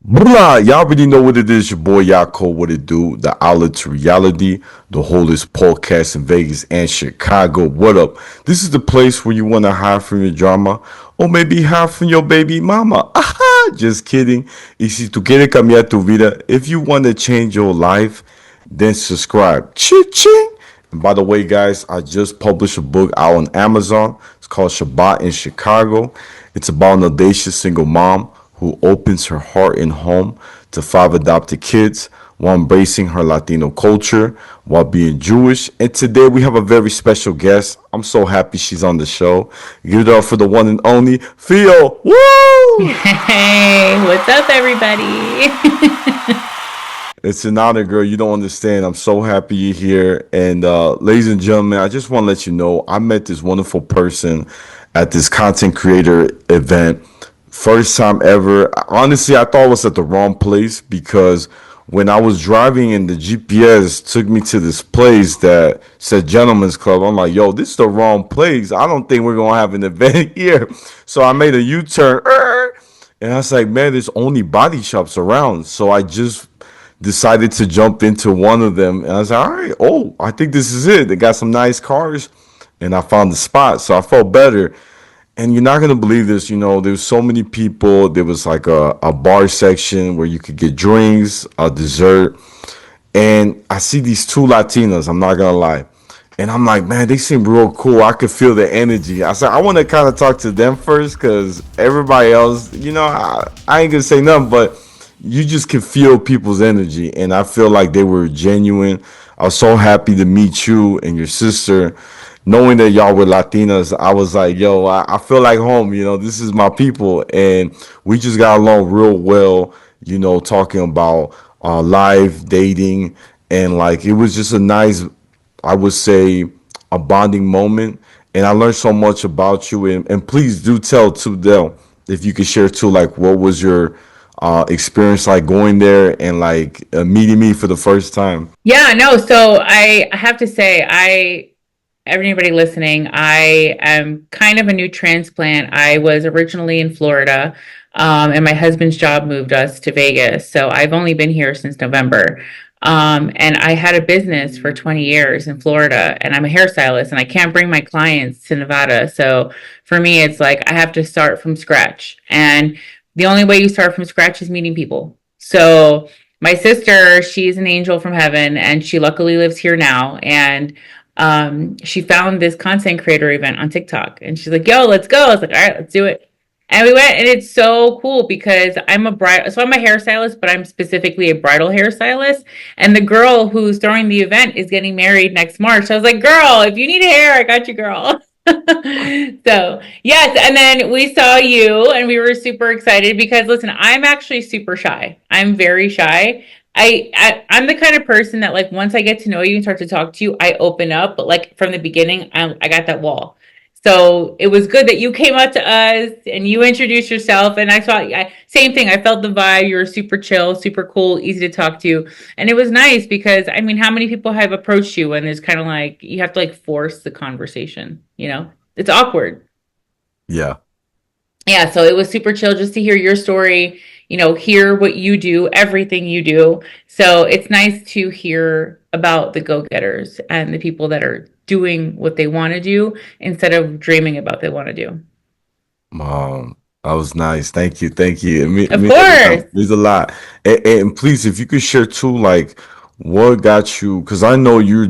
Blah, y'all already know what it is. Your boy Yaakov, what it do? The outlet to reality, the holdest podcast in Vegas and Chicago. What up? This is the place where you want to hide from your drama or maybe hide from your baby mama. Aha! Just kidding. Y si tú quieres cambiar tu vida, if you want to change your life, then subscribe. Ching! And by the way, guys, I just published a book out on Amazon. It's called Shabbat in Chicago. It's about an audacious single mom who opens her heart and home to 5 adopted kids while embracing her Latino culture while being Jewish. And today we have a very special guest. I'm so happy she's on the show. Give it up for the one and only Fio. Woo! Hey, what's up, everybody? It's an honor, girl. You don't understand. I'm so happy you're here. And ladies and gentlemen, I just want to let you know I met this wonderful person at this content creator event. First time ever. Honestly, I thought I was at the wrong place because when I was driving and the GPS took me to this place that said Gentlemen's Club, I'm like, yo, this is the wrong place. I don't think we're going to have an event here. So I made a U-turn. And I was like, man, there's only body shops around. So I just decided to jump into one of them. And I was like, all right, I think this is it. They got some nice cars. And I found the spot. So I felt better. And you're not going to believe this, there's so many people. There was like a bar section where you could get drinks, a dessert. And I see these two Latinas, I'm not going to lie. And I'm like, man, they seem real cool. I could feel the energy. I said, I want to kind of talk to them first because everybody else, I ain't going to say nothing, but you just can feel people's energy. And I feel like they were genuine. I was so happy to meet you and your sister. Knowing that y'all were Latinas, I was like, yo, I feel like home, this is my people. And we just got along real well, talking about live dating. And like, it was just a nice, I would say, a bonding moment. And I learned so much about you. And please do tell too, Del, if you could share too, like, what was your experience like going there and like meeting me for the first time? Yeah, no, so I have to say, everybody listening, I am kind of a new transplant. I was originally in Florida, and my husband's job moved us to Vegas. So I've only been here since November. And I had a business for 20 years in Florida, and I'm a hairstylist, and I can't bring my clients to Nevada. So for me, it's like I have to start from scratch. And the only way you start from scratch is meeting people. So my sister, she's an angel from heaven, and she luckily lives here now. And she found this content creator event on TikTok, and she's like, yo, let's go. I was like, all right, let's do it. And we went, and it's so cool because I'm a hairstylist, but I'm specifically a bridal hairstylist. And the girl who's throwing the event is getting married next March. I was like, girl, if you need hair, I got you, girl. So yes, and then we saw you and we were super excited because listen, I'm actually super shy. I'm very shy. I'm the kind of person that like once I get to know you and start to talk to you, I open up. But like from the beginning, I got that wall. So it was good that you came up to us and you introduced yourself. And same thing. I felt the vibe. You were super chill, super cool, easy to talk to. And it was nice because, I mean, how many people have approached you and it's kind of like you have to like force the conversation, It's awkward. Yeah. Yeah, so it was super chill just to hear your story, hear what you do, everything you do. So it's nice to hear about the go-getters and the people that are doing what they want to do instead of dreaming about they want to do. That was nice. Thank you. Thank you. Of course. Means a lot. And please, if you could share too, like what got you, because I know you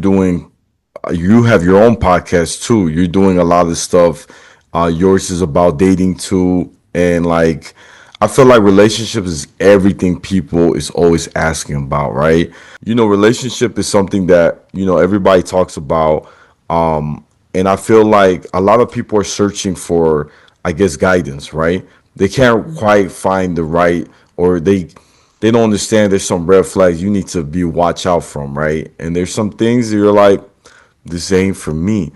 have your own podcast too. You're doing a lot of stuff. Yours is about dating too. And like, I feel like relationships is everything people is always asking about, right? Relationship is something that, everybody talks about. And I feel like a lot of people are searching for, I guess, guidance, right? They can't quite find the right, or they don't understand there's some red flags you need to be watch out from, right? And there's some things that you're like, this ain't for me.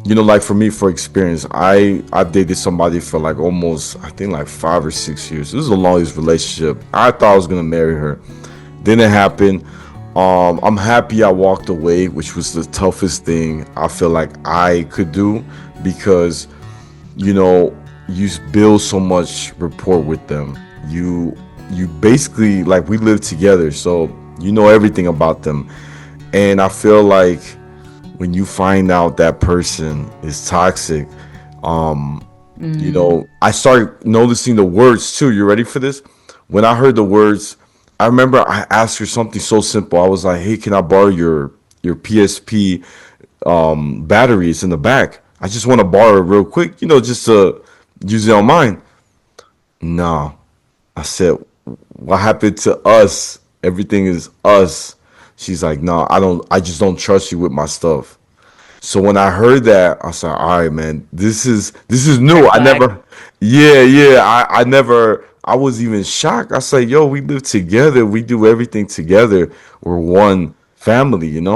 Like for me, for experience, I've dated somebody for like almost, I think like 5 or 6 years. This is the longest relationship. I thought I was gonna marry her. Didn't happen. I'm happy I walked away, which was the toughest thing I feel like I could do because, you build so much rapport with them. You you basically like we live together, so you know everything about them. And I feel like when you find out that person is toxic, Mm, I started noticing the words too. You ready for this? When I heard the words, I remember I asked her something so simple. I was like, "Hey, can I borrow your PSP battery? It's in the back. I just want to borrow it real quick, just to use it on mine." No, I said, "What happened to us? Everything is us." She's like, "No, I don't. I just don't trust you with my stuff." So when I heard that, I said, "All right, man, this is new. red I flag. never, yeah, yeah, I never. I was even shocked. I said, yo, we live together. We do everything together. We're one family." And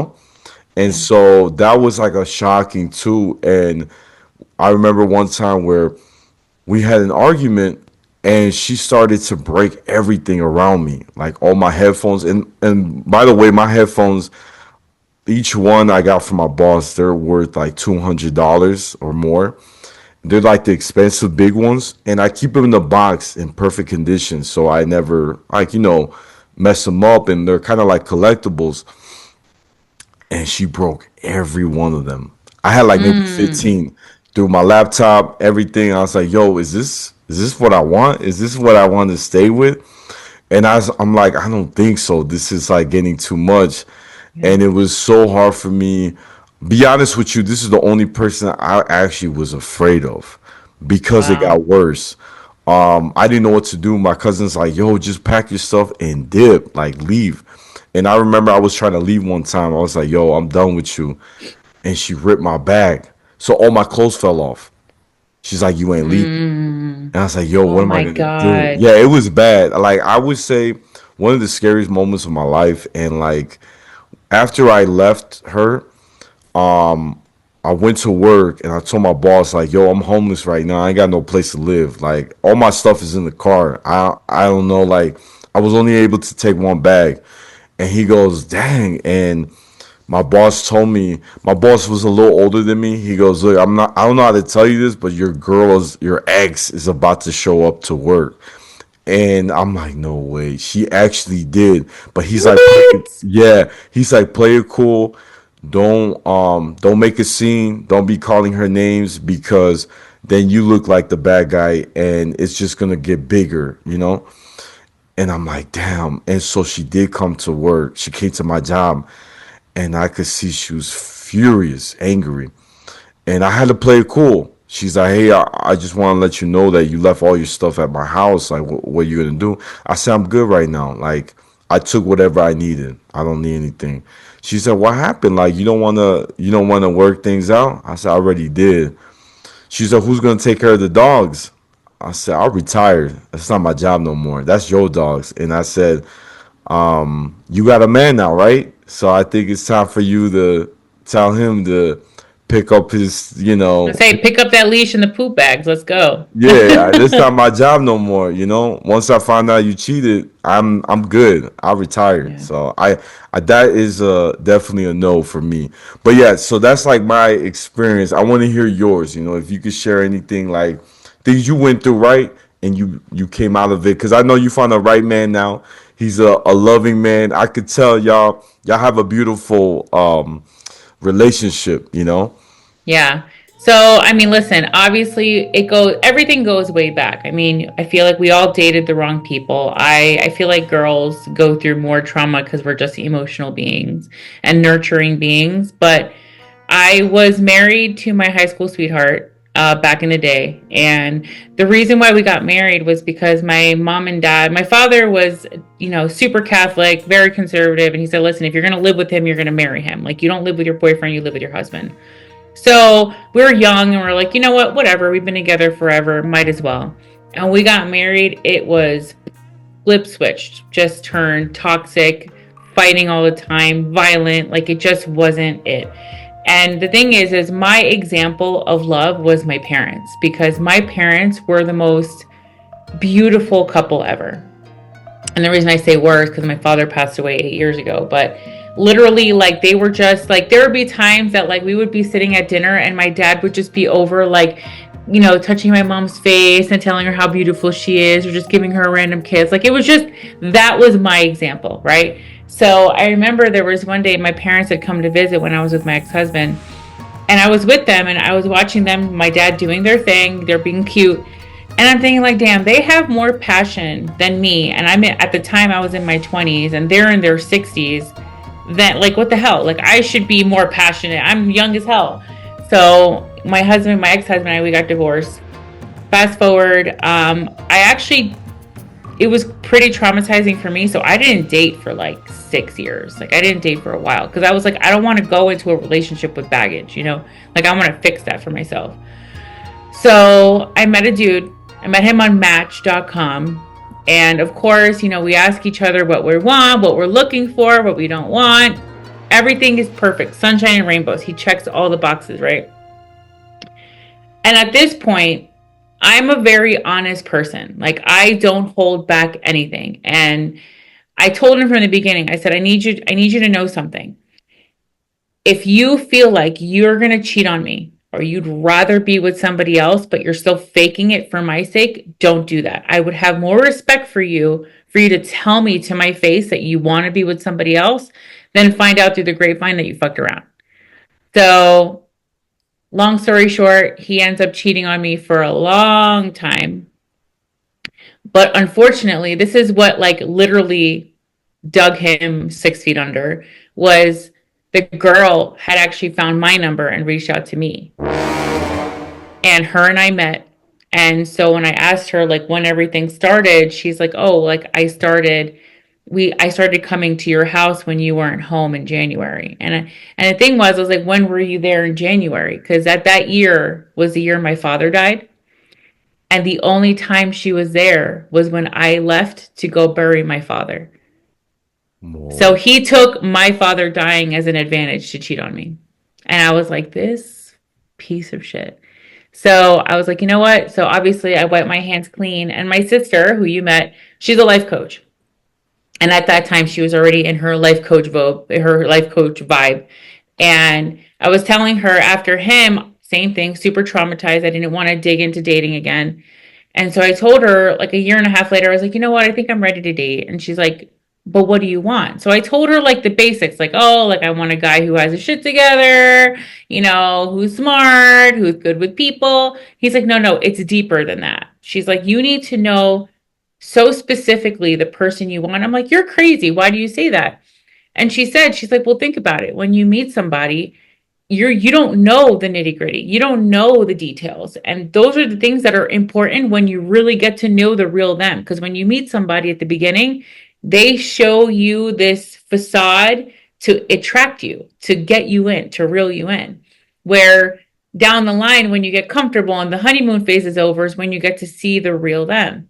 Yeah. so that was like a shocking too. And I remember one time where we had an argument and she started to break everything around me, like all my headphones. And by the way, my headphones, each one I got from my boss, they're worth like $200 or more. They're like the expensive big ones, and I keep them in the box in perfect condition, so I never like mess them up. And they're kind of like collectibles. And she broke every one of them. I had like maybe Mm, 15 through my laptop, everything. I was like, "Yo, is this what I want? Is this what I want to stay with?" And I'm like, "I don't think so. This is like getting too much." yeah. And it was so hard for me. Be honest with you, this is the only person I actually was afraid of because it Wow. got worse. I didn't know what to do. My cousin's like, "Yo, just pack your stuff and dip, like leave." And I remember I was trying to leave one time. I was like, "Yo, I'm done with you." And she ripped my bag. So all my clothes fell off. She's like, "You ain't leaving." Mm, And I was like, "Yo, oh what am I my gonna do?" God. Yeah, it was bad. Like I would say one of the scariest moments of my life. And like after I left her, I went to work and I told my boss like, "Yo, I'm homeless right now. I ain't got no place to live. Like all my stuff is in the car. I don't know. Like I was only able to take one bag." And he goes, "Dang." And my boss was a little older than me. He goes, "Look, I don't know how to tell you this, but your ex is about to show up to work." And I'm like, "No way." She actually did. But he's like, What? yeah, he's like, "Play it cool. Don't make a scene. Don't be calling her names because then you look like the bad guy and it's just gonna get bigger." And I'm like, "Damn." And so she did come to work. She came to my job and I could see she was furious, angry. And I had to play it cool. She's like, "Hey, I just want to let you know that you left all your stuff at my house. Like, what are you gonna do?" I said, "I'm good right now. Like, I took whatever I needed. I don't need anything." She said, "What happened? Like, you don't wanna work things out?" I said, "I already did." She said, "Who's gonna take care of the dogs?" I said, "I'll retire. That's not my job no more. That's your dogs." And I said, "You got a man now, right? So I think it's time for you to tell him to pick up his, I say, pick up that leash and the poop bags. Let's go. yeah, this not my job no more. Once I find out you cheated, I'm good. I retired. Yeah. So I that is definitely a no for me. But yeah, so that's like my experience. I want to hear yours. If you could share anything like things you went through, right? And you came out of it because I know you found the right man now. He's a loving man. I could tell y'all have a beautiful relationship. Yeah. So, I mean, listen, obviously everything goes way back. I mean, I feel like we all dated the wrong people. I feel like girls go through more trauma because we're just emotional beings and nurturing beings. But I was married to my high school sweetheart back in the day. And the reason why we got married was because my mom and dad, my father was, super Catholic, very conservative. And he said, listen, if you're going to live with him, you're going to marry him. Like, you don't live with your boyfriend, you live with your husband. So we were young and we're like, you know what, whatever. We've been together forever, might as well. And we got married. It was flip switched, just turned toxic, fighting all the time, violent. Like it just wasn't it. And the thing is my example of love was my parents because my parents were the most beautiful couple ever. And the reason I say were is because my father passed away 8 years ago. But literally, like they were just like there would be times that like we would be sitting at dinner and my dad would just be over like touching my mom's face and telling her how beautiful she is, or just giving her a random kiss. Like, it was just, that was my example, right? So I remember there was one day my parents had come to visit when I was with my ex-husband, and I was with them and I was watching them, my dad doing their thing, they're being cute. And I'm thinking, like, damn, they have more passion than me. And at the time I was in my 20s and they're in their 60s. That, like, what the hell? Like, I should be more passionate. I'm young as hell. So my ex-husband and I, we got divorced. Fast forward, I actually, it was pretty traumatizing for me. So I didn't date for like 6 years. Like, I didn't date for a while because I was like, I don't want to go into a relationship with baggage, Like, I want to fix that for myself. So I met a dude. I met him on Match.com. And of course, we ask each other what we want, what we're looking for, what we don't want. Everything is perfect. Sunshine and rainbows. He checks all the boxes, right? And at this point, I'm a very honest person. Like, I don't hold back anything. And I told him from the beginning, I said, I need you to know something. If you feel like you're going to cheat on me, or you'd rather be with somebody else, but you're still faking it for my sake, don't do that. I would have more respect for you to tell me to my face that you want to be with somebody else than find out through the grapevine that you fucked around. So, long story short, he ends up cheating on me for a long time. But unfortunately, this is what, like, literally dug him 6 feet under, was the girl had actually found my number and reached out to me. And her and I met. And so when I asked her, like, when everything started, she's like, "Oh, like, I started coming to your house when you weren't home in January." And the thing was, I was like, "When were you there in January?" Because that year was the year my father died. And the only time she was there was when I left to go bury my father. So Whoa. he took my father dying as an advantage to cheat on me. And I was like, this piece of shit. So I was like, you know what? So obviously I wiped my hands clean. And my sister, who you met, she's a life coach. And at that time, she was already in her life coach vibe. And I was telling her after him, same thing, super traumatized. I didn't want to dig into dating again. And so I told her, like, a year and a half later, I was like, you know what? I think I'm ready to date. And she's like, but what do you want? So I told her, like, the basics, like, oh, like, I want a guy who has his shit together, who's smart, who's good with people. He's like, no, no, it's deeper than that. She's like, you need to know so specifically the person you want. I'm like, you're crazy. Why do you say that? And she's like, well, think about it. When you meet somebody, you don't know the nitty gritty. You don't know the details. And those are the things that are important when you really get to know the real them. Because when you meet somebody at the beginning, they show you this facade to attract you, to get you in, to reel you in. Where down the line, when you get comfortable and the honeymoon phase is over, is when you get to see the real them.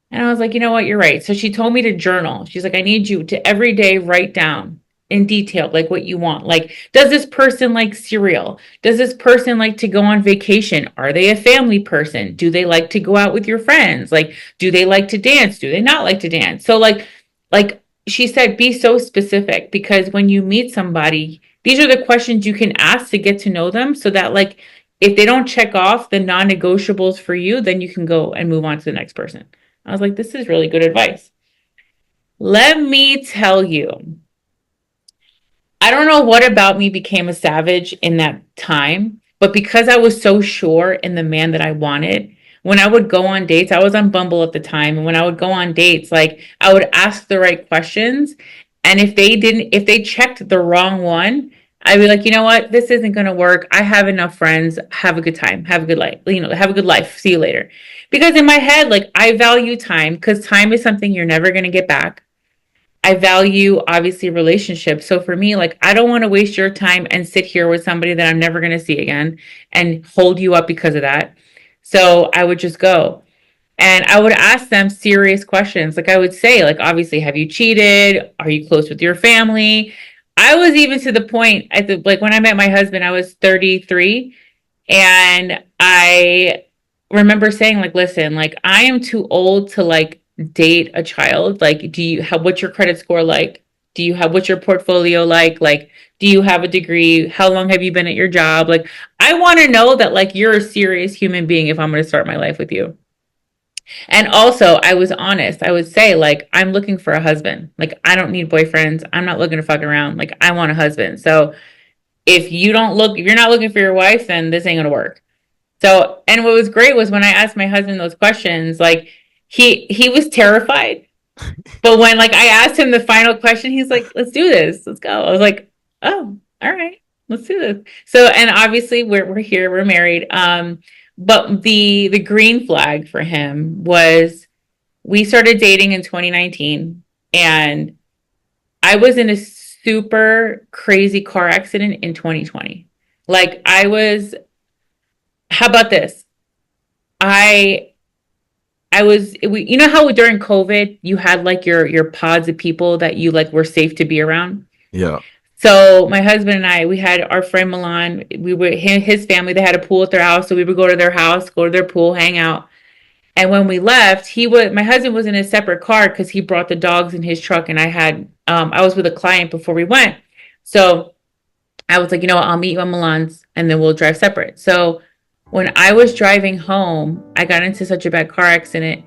And I was like, you know what? You're right. So she told me to journal. She's like, I need you to every day write down in detail, like, what you want. Like, does this person like cereal? Does this person like to go on vacation? Are they a family person? Do they like to go out with your friends? Like, do they like to dance? Do they not like to dance? So, like she said, be so specific, because when you meet somebody, these are the questions you can ask to get to know them, so that, like, if they don't check off the non-negotiables for you, then you can go and move on to the next person. I was like, this is really good advice. Let me tell you, I don't know what about me became a savage in that time, but because I was so sure in the man that I wanted, when I would go on dates, I was on Bumble at the time, and when I would go on dates, like, I would ask the right questions, and if they checked the wrong one, I'd be like, you know what, this isn't going to work. I have enough friends. Have a good time. Have a good life. Have a good life. See you later. Because in my head, like, I value time, because time is something you're never going to get back. I value, obviously, relationships. So for me, like, I don't want to waste your time and sit here with somebody that I'm never going to see again and hold you up because of that. So I would just go. And I would ask them serious questions. Like, I would say, like, obviously, have you cheated? Are you close with your family? I was even to the point, like, when I met my husband, I was 33. And I remember saying, like, listen, like, I am too old to, like, date a child. Like, what's your credit score like? Do you have, what's your portfolio like? Like, do you have a degree? How long have you been at your job? Like, I want to know that like you're a serious human being if I'm going to start my life with you. And also, I was honest. I would say, like, I'm looking for a husband. Like, I don't need boyfriends. I'm not looking to fuck around. Like, I want a husband. So if you're not looking for your wife, then this ain't gonna work. So, and what was great was when I asked my husband those questions, like, he was terrified. But when like I asked him the final question, he's like, let's do this. Let's go. I was like, oh, all right, let's do this. So, and obviously we're here, we're married. But the green flag for him was we started dating in 2019, and I was in a super crazy car accident in 2020. Like I was, how about this? I you know how during COVID you had like your pods of people that you like were safe to be around. Yeah. So my husband and I, we had our friend Milan. We were his family. They had a pool at their house, so we would go to their house, go to their pool, hang out. And when we left, my husband was in a separate car because he brought the dogs in his truck, and I was with a client before we went. So I was like, you know what, I'll meet you at Milan's and then we'll drive separate. So when I was driving home, I got into such a bad car accident.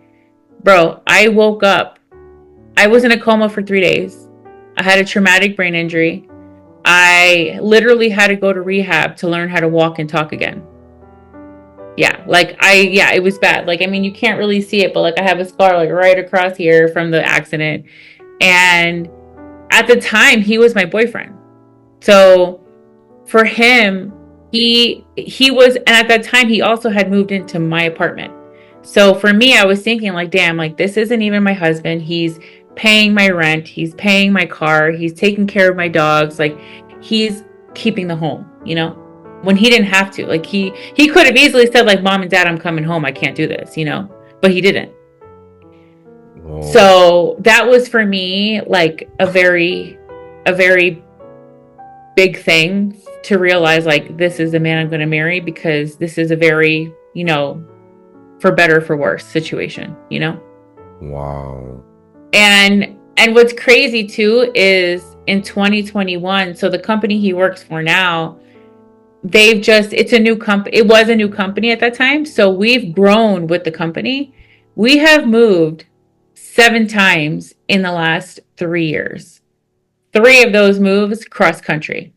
Bro, I woke up. I was in a coma for 3 days. I had a traumatic brain injury. I literally had to go to rehab to learn how to walk and talk again. Yeah, it was bad. Like, I mean, you can't really see it, but like I have a scar like right across here from the accident. And at the time, he was my boyfriend. So for him, he was, and at that time he also had moved into my apartment. So for me, I was thinking like, damn, like this isn't even my husband. He's paying my rent, he's paying my car, he's taking care of my dogs, like he's keeping the home, you know? When he didn't have to. Like he could have easily said like, mom and dad, I'm coming home, I can't do this, you know? But he didn't. Oh, So that was for me like a very big thing to realize like this is the man I'm going to marry, because this is a very, you know, for better for worse situation, you know? wow. And what's crazy too is in 2021, so the company he works for now, it's a new company. It was a new company at that time. So we've grown with the company. We have moved 7 times in the last 3 years. 3 of those moves cross country.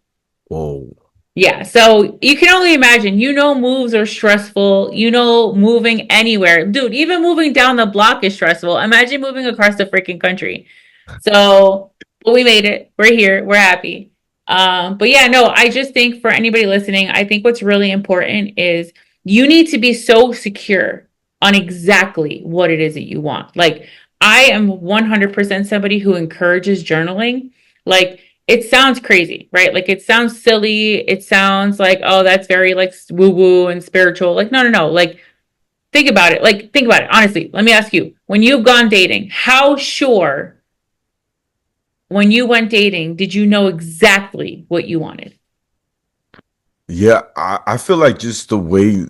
Whoa. Yeah, so you can only imagine, you know, moves are stressful. You know, moving anywhere. Dude, even moving down the block is stressful. Imagine moving across the freaking country. So, but we made it. We're here. We're happy. But yeah, no, I just think for anybody listening, I think what's really important is you need to be so secure on exactly what it is that you want. Like, I am 100% somebody who encourages journaling. Like, it sounds crazy, right? Like it sounds silly. It sounds like, oh, that's very like woo woo and spiritual. Like, no, no, no. Like, think about it. Like, think about it. Honestly, let me ask you, when you've gone dating, how sure when you went dating did you know exactly what you wanted? Yeah, I feel like just the way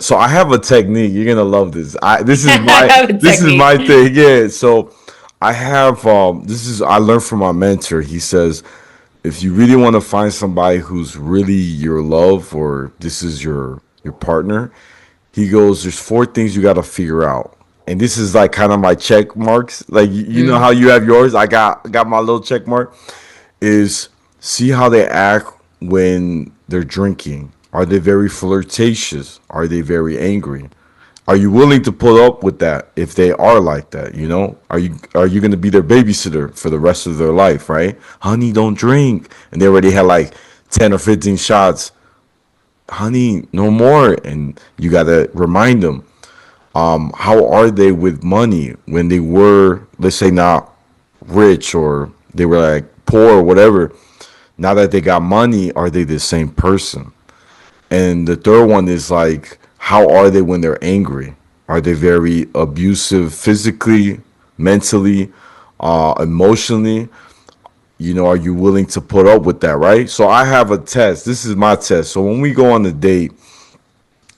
so I have a technique. You're gonna love this. I I have a this is my technique. thing. Yeah. So I have this is I learned from my mentor. He says if you really want to find somebody who's really your love, or this is your partner, he goes, there's 4 things you got to figure out. And this is like kind of my check marks. Like you know how Mm, you have yours. I got my little check mark. Is see how they act when they're drinking. Are they very flirtatious? Are they very angry? Are you willing to put up with that if they are like that? You know, are you going to be their babysitter for the rest of their life? Right, honey, don't drink, and they already had like 10 or 15 shots. Honey, no more, and you got to remind them. How are they with money when they were, let's say, not rich, or they were like poor or whatever? Now that they got money, are they the same person? And the third one is like, how are they when they're angry? Are they very abusive physically, mentally, emotionally? You know, are you willing to put up with that, right? So I have a test. This is my test. So when we go on a date,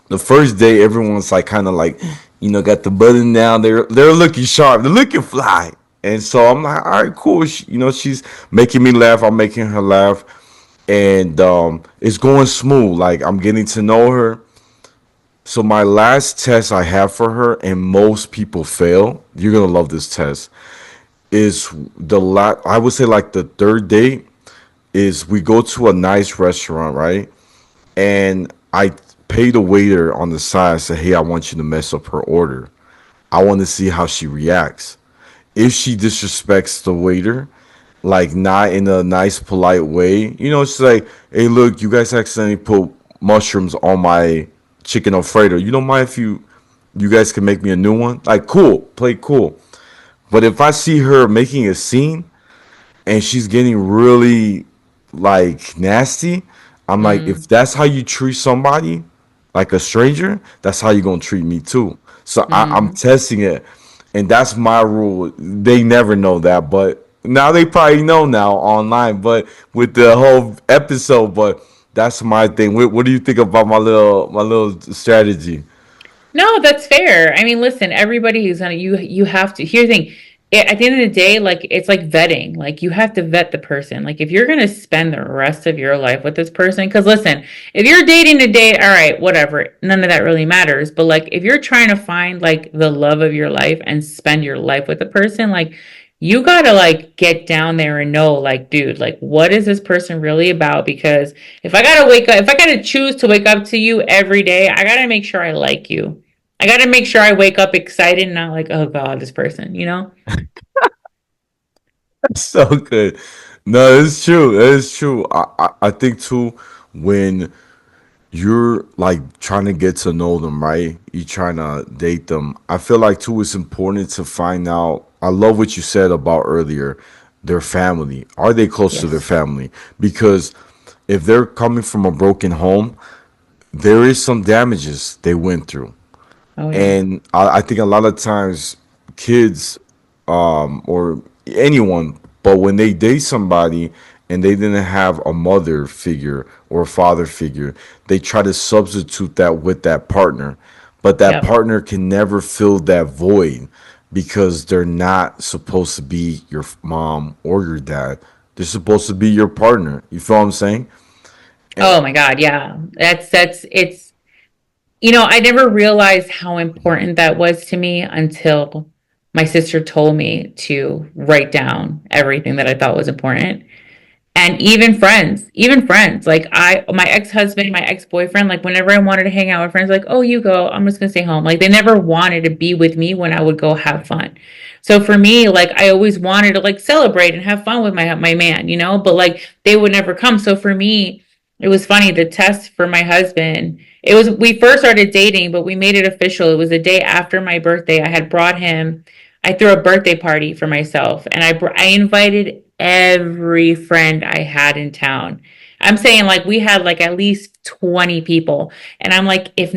the first day, everyone's like kind of like, got the button down. They're looking sharp. They're looking fly. And so I'm like, all right, cool. She's making me laugh. I'm making her laugh, and it's going smooth. Like I'm getting to know her. So my last test I have for her, and most people fail. You're gonna love this test. Is I would say like the third date is we go to a nice restaurant, right? And I pay the waiter on the side. I say, hey, I want you to mess up her order. I want to see how she reacts. If she disrespects the waiter, like not in a nice, polite way, she's like, hey, look, you guys accidentally put mushrooms on my chicken Alfredo. You don't mind if you guys can make me a new one? Like, cool, play cool. But if I see her making a scene and she's getting really like nasty, I'm like, if Mm, that's how you treat somebody, like a stranger, that's how you gonna treat me too. So I'm mm. testing it, and that's my rule. They never know that, but now they probably know now online. But with the whole episode, but that's my thing. What do you think about my little strategy? No, that's fair. I mean, listen, everybody who's on it, you have to. Here's the thing. At the end of the day, like it's like vetting. Like you have to vet the person. Like if you're gonna spend the rest of your life with this person, because listen, if you're dating to date, all right, whatever, none of that really matters. But like if you're trying to find like the love of your life and spend your life with a person, like you gotta like get down there and know, like, dude, like what is this person really about? Because if I gotta choose to wake up to you every day, I gotta make sure I like you. I got to make sure I wake up excited, not like, oh God, this person, you know? So good. No, it's true. It's true. I think too when you're like trying to get to know them, right? You trying to date them. I feel like too it's important to find out. I love what you said about earlier, their family. Are they close to their Yes. family? Because if they're coming from a broken home, there is some damages they went through. Oh, yeah. And I think a lot of times kids or anyone, but when they date somebody and they didn't have a mother figure or a father figure, they try to substitute that with that partner. But that Yep. partner can never fill that void because they're not supposed to be your mom or your dad. They're supposed to be your partner. You feel what I'm saying? Oh my God. Yeah. It's, I never realized how important that was to me until my sister told me to write down everything that I thought was important. And even friends, like my ex-husband, my ex-boyfriend, like whenever I wanted to hang out with friends, like, oh, you go, I'm just gonna stay home. Like they never wanted to be with me when I would go have fun. So for me, like I always wanted to like celebrate and have fun with my man, but like they would never come. So for me, it was funny. The test for my husband, it was we first started dating, but we made it official. It was the day after my birthday. I had brought him. I threw a birthday party for myself, and I invited every friend I had in town. I'm saying like we had like at least 20 people. And I'm like, if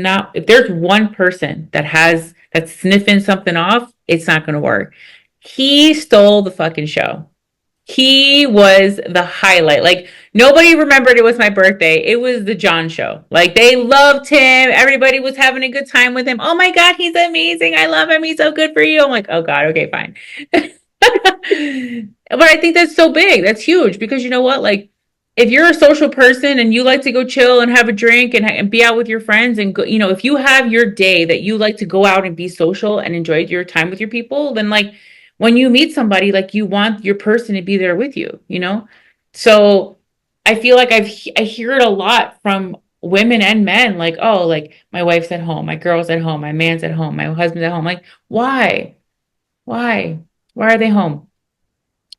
there's one person that's sniffing something off, it's not gonna work. He stole the fucking show. He was the highlight. Like nobody remembered it was my birthday. It was the John show. Like they loved him. Everybody was having a good time with him. Oh my God, he's amazing. I love him. He's so good for you. I'm like, oh God, okay, fine. But I think that's so big. That's huge because you know what? Like, if you're a social person and you like to go chill and have a drink and be out with your friends and go, if you have your day that you like to go out and be social and enjoy your time with your people, then like when you meet somebody, like you want your person to be there with you. So I feel like I hear it a lot from women and men, like, oh, like my wife's at home, my girl's at home, my man's at home, my husband's at home. Like, why? Why? Why are they home?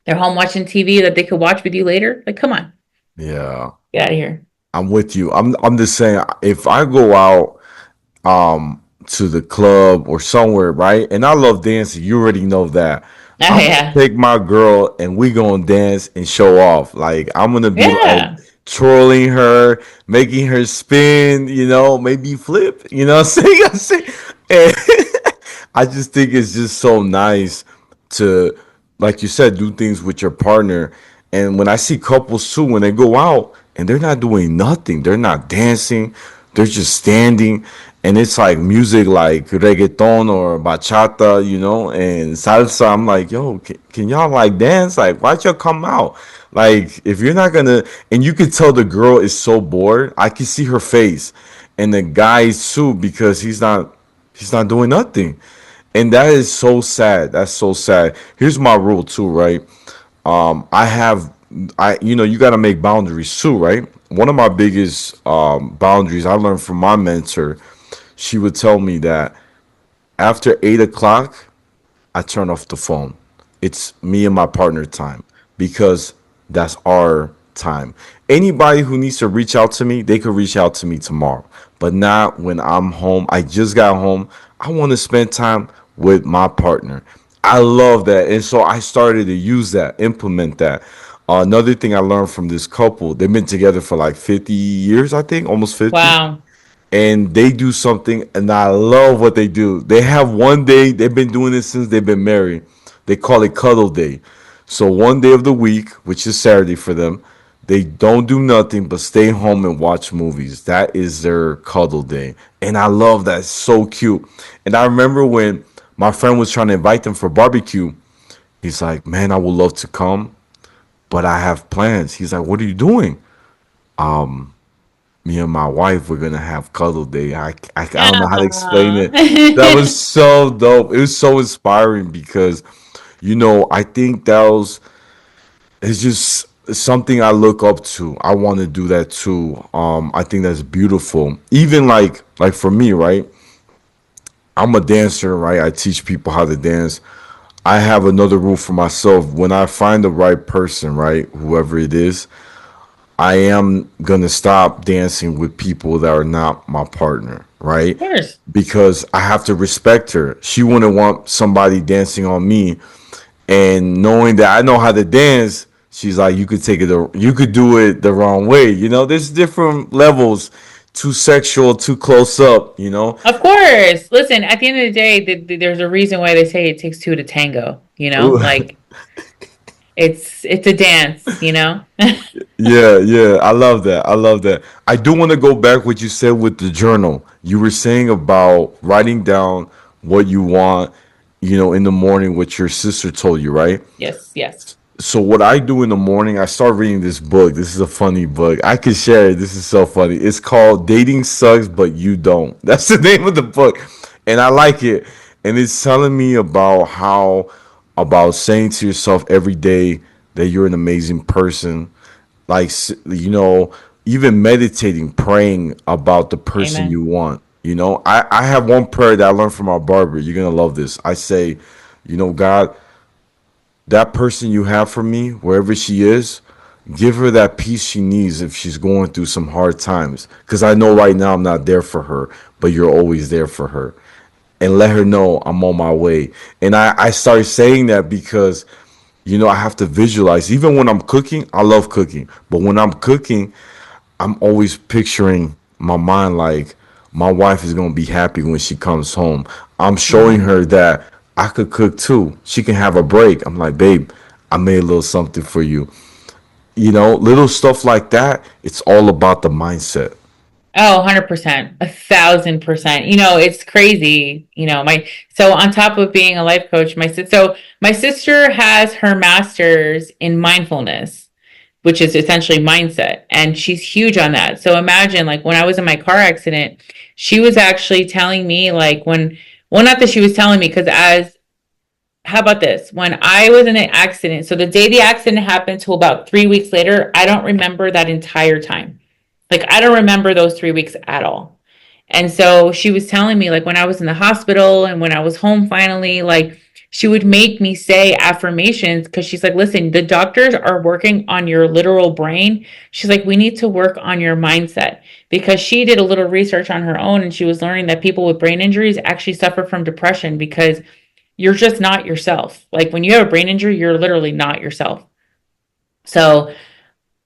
They're home watching TV that they could watch with you later. Like, come on, Yeah, get out of here. I'm with you. I'm just saying if I go out to the club or somewhere, right? And I love dancing. You already know that. Oh I'm gonna yeah, take my girl and we gonna dance and show off. Like I'm gonna be like yeah. twirling her, making her spin, maybe flip, what I'm saying? And I just think it's just so nice to, like you said, do things with your partner. And when I see couples too, when they go out and they're not doing nothing, they're not dancing, they're just standing, and it's like music like reggaeton or bachata, and salsa. I'm like, yo, can y'all like dance? Like, why'd y'all come out? Like, if you're not gonna, and you can tell the girl is so bored. I can see her face, and the guy too, because he's not doing nothing, and that is so sad. That's so sad. Here's my rule too, right? I have, you got to make boundaries too, right? One of my biggest boundaries I learned from my mentor. She would tell me that after 8 o'clock, I turn off the phone. It's me and my partner time, because that's our time. Anybody who needs to reach out to me, they could reach out to me tomorrow, but not when I'm home. I just got home. I want to spend time with my partner. I love that. And so I started to use that, implement that. Another thing I learned from this couple, they've been together for like 50 years, I think, almost 50, Wow. and they do something, and I love what they do. They have one day, they've been doing this since they've been married. They call it cuddle day. So one day of the week, which is Saturday for them, they don't do nothing but stay home and watch movies. That is their cuddle day. And I love that. It's so cute. And I remember when my friend was trying to invite them for barbecue, he's like, man, I would love to come, but I have plans. He's like, what are you doing? Me and my wife were gonna have cuddle day. I don't know how to explain Yeah. it. That was so dope. It was so inspiring because, I think that was it's just something I look up to. I want to do that too. I think that's beautiful. Even like for me, right? I'm a dancer, right? I teach people how to dance. I have another rule for myself. When I find the right person, right, whoever it is, I am gonna stop dancing with people that are not my partner, right? Of course. Because I have to respect her. She wouldn't want somebody dancing on me, and knowing that I know how to dance, she's like, you could do it the wrong way. There's different levels, too sexual, too close up. Of course. Listen, at the end of the day, there's a reason why they say it takes two to tango, Like it's a dance, Yeah, yeah, I love that. I love that. I do want to go back what you said with the journal. You were saying about writing down what you want, in the morning, what your sister told you, right? Yes, yes. So what I do in the morning, I start reading this book. This is a funny book. I can share it. This is so funny. It's called Dating Sucks But You Don't. That's the name of the book. And I like it. And it's telling me about saying to yourself every day that you're an amazing person, like even meditating, praying about the person you Amen. want. I have one prayer that I learned from our barber. You're gonna love this. I say, God, that person you have for me, wherever she is, give her that peace she needs if she's going through some hard times, because I know right now I'm not there for her, but you're always there for her. And let her know I'm on my way. And I started saying that because I have to visualize. Even when I'm cooking, I love cooking. But when I'm cooking, I'm always picturing my mind like my wife is going to be happy when she comes home. I'm showing Mm. her that I could cook too. She can have a break. I'm like, babe, I made a little something for you. Little stuff like that. It's all about the mindset. Oh, 100%, 1,000%. It's crazy. So on top of being a life coach, my sister has her master's in mindfulness, which is essentially mindset, and she's huge on that. So imagine, like, when I was in my car accident, she was actually telling me, like, well, not that she was telling me, because how about this? When I was in an accident, so the day the accident happened to about 3 weeks later, I don't remember that entire time. Like, I don't remember those 3 weeks at all. And so she was telling me, like, when I was in the hospital and when I was home finally, like, she would make me say affirmations because she's like, listen, the doctors are working on your literal brain. She's like, we need to work on your mindset, because she did a little research on her own and she was learning that people with brain injuries actually suffer from depression because you're just not yourself. Like, when you have a brain injury, you're literally not yourself. So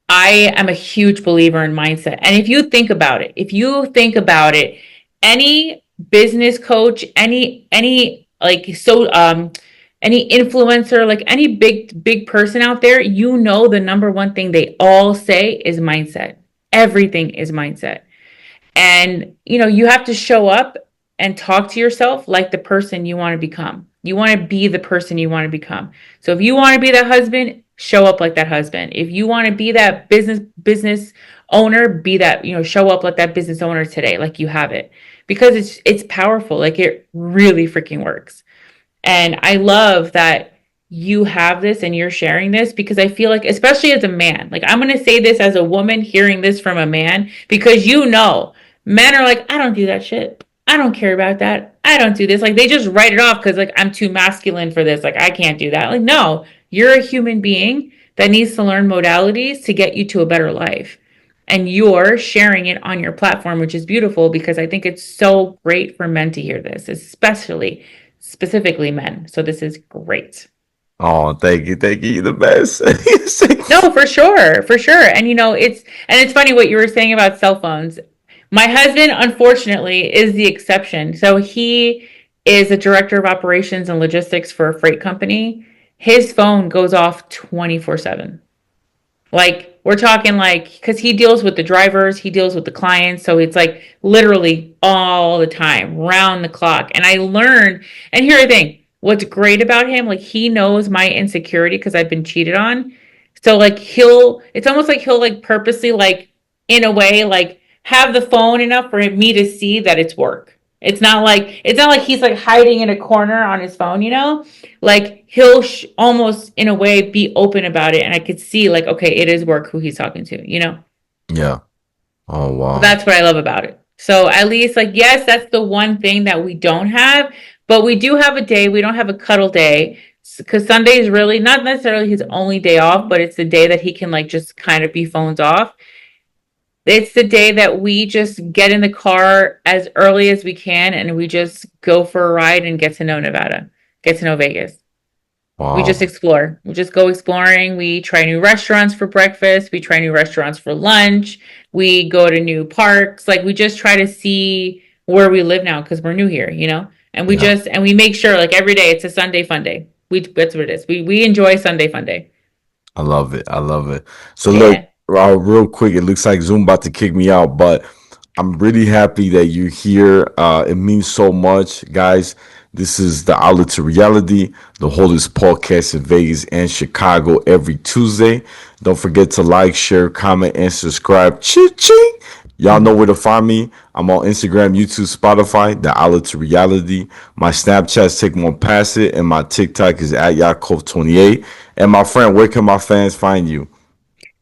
I am a huge believer in mindset. And if you think about it, any business coach, any like any influencer, like any big person out there, the number one thing they all say is mindset. Everything is mindset. And, you know, you have to show up and talk to yourself like the person you want to become. You want to be the person you want to become. So if you want to be that husband, show up like that husband. If you want to be that business owner, be that, you know, show up like that business owner today, like you have it. Because it's powerful. Like it really freaking works. And I love that you have this and you're sharing this because I feel like, especially as a man, like I'm going to say this as a woman hearing this from a man, because you know, men are like, I don't do that shit. I don't care about that. I don't do this. Like they just write it off because like I'm too masculine for this. Like I can't do that. Like, no, you're a human being that needs to learn modalities to get you to a better life. And you're sharing it on your platform, which is beautiful because I think it's so great for men to hear this, especially specifically men. So this is great. Oh, thank you. You're the best. No, for sure, for sure. And you know, it's funny what you were saying about cell phones. My husband, unfortunately, is the exception. So he is a director of operations and logistics for a freight company. His phone goes off 24/7. Like we're talking like because he deals with the drivers, he deals with the clients, so it's like literally all the time, round the clock. And I learned, and here's the thing, what's great about him, like he knows my insecurity because I've been cheated on. So like it's almost like he'll like purposely like in a way like have the phone enough for me to see that it's work. It's not like he's like hiding in a corner on his phone, you know? Like he'll almost in a way be open about it and I could see like okay, it is work who he's talking to, you know? Yeah. Oh So wow. that's what I love about it. So at least like yes, that's the one thing that we don't have, but we do have a day. We don't have a cuddle day because Sunday is really not necessarily his only day off, but it's the day that he can like just kind of be phones off. It's the day that we just get in the car as early as we can and we just go for a ride and get to know Nevada, get to know Vegas. We just Wow. explore. We just go exploring. We try new restaurants for breakfast. We try new restaurants for lunch. We go to new parks. Like we just try to see where we live now because we're new here, you know? And Yeah. we make sure like every day it's a Sunday fun day. That's what it is. We enjoy Sunday fun day. I love it. I love it. So look, Yeah. real quick, it looks like Zoom about to kick me out, but I'm really happy that you're here. It means so much, guys. This is the Outlet to Reality, the holdest podcast in Vegas and Chicago every Tuesday. Don't forget to like, share, comment, and subscribe. Ching! Y'all know where to find me. I'm on Instagram, YouTube, Spotify, the Outlet to Reality. My Snapchat's Take One Pass It, and my TikTok is at Yaakov28. And my friend, where can my fans find you?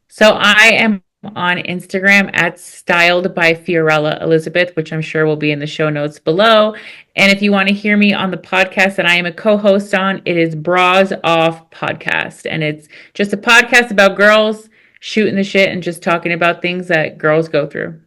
So I am on Instagram at styled by Fiorella Elizabeth, which I'm sure will be in the show notes below. And if you want to hear me on the podcast that I am a co-host on, it is Bras Off Podcast. And it's just a podcast about girls shooting the shit and just talking about things that girls go through.